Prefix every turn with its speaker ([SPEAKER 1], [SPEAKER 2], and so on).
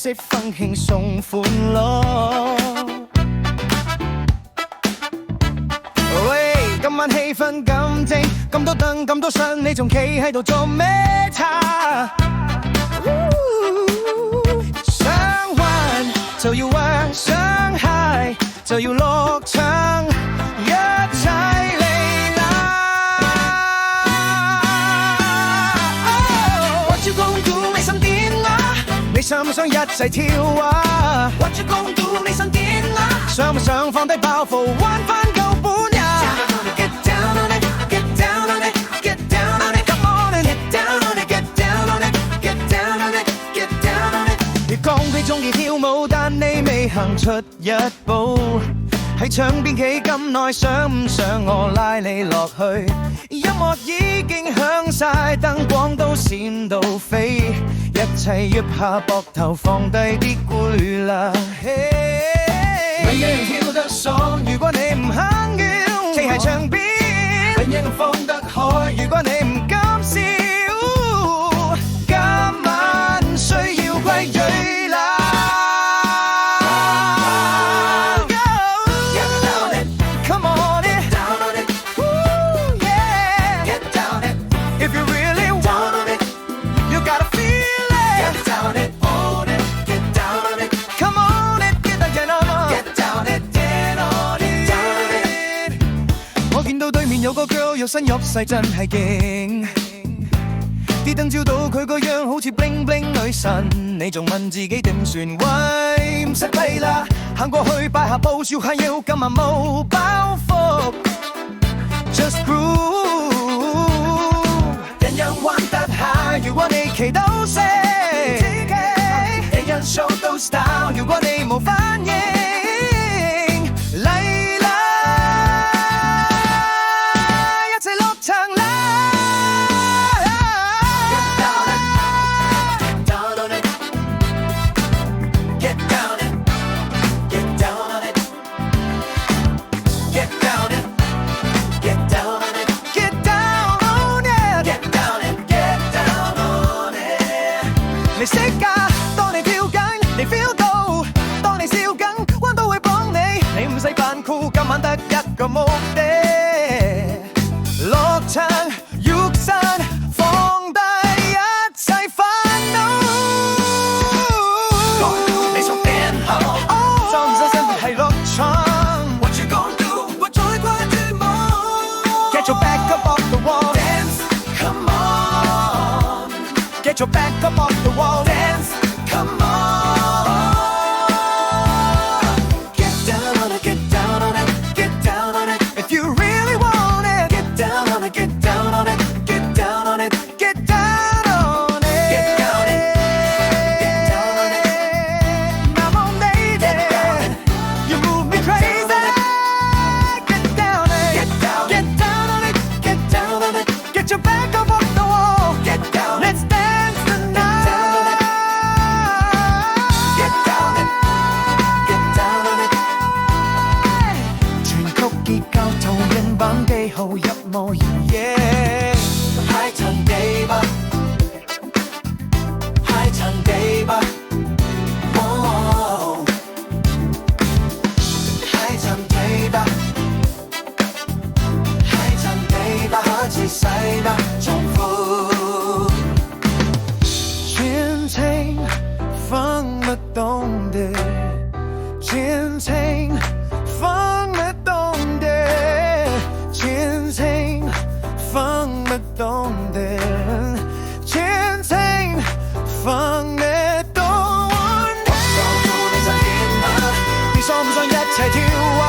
[SPEAKER 1] 色分輕送歡樂。喂，今晚氣氛咁正，咁多燈咁多相，你仲企喺度做咩叉？想玩就要玩，想嗨就要落場，一齊嚟啦！What you gon' do？ 你想點啊？你想唔想一齊跳啊 ？What you gon' do？ 你想點啊？想唔想放低包袱，玩返舊本呀？講你鍾意跳舞，但你未行出一步。喺窗邊企咁耐，想唔想我拉你落去？音樂已經響晒，燈光都閃到飛，一齊喐下膊頭，放低啲攰啦。永遠跳得爽，如果你唔肯要，企喺牆邊，永遠放得開，如果你唔敢笑，今晚需要歸隊。有個 girl 有身入世真係勁，啲燈照到佢個樣好似 bling bling 女神，你仲問自己點算？喂，唔使批啦，行過去擺下 pose， 笑下腰，今晚冇包袱 ，just groove， 人人玩得下，如果你企到死，人人 show 到 style， 如果你冇反應。你識㗎，當你跳緊，你 feel 到，當你笑緊，彎都會幫你。你唔使扮酷，今晚得一個目的，落場喐身，放低一切煩惱。你想變好，裝身身係落場。What you gon' do？ 我再跨住舞，繼續 back up off the wall。Dance，come on。Get your back up off the wall. Dance, come on. Get down on it, get down on it, get down on it. If you really want it, get down on it, get down on it, get down on it, get down on it. Get down it, get down on it. Come on, baby, get down it. You move me crazy. Get down it, get down on it, get down on it. Get your back up off the wall. Get down. Let's dance.版記號入模樣嘢，嗨襯地吧，嗨襯地吧，嗨襯地吧，嗨襯地吧，開始洗吧，重複，全程放得動的，全程放得動的。全程放得動的，全程放得動的。我想做你想點啊？你想唔想一齊跳啊？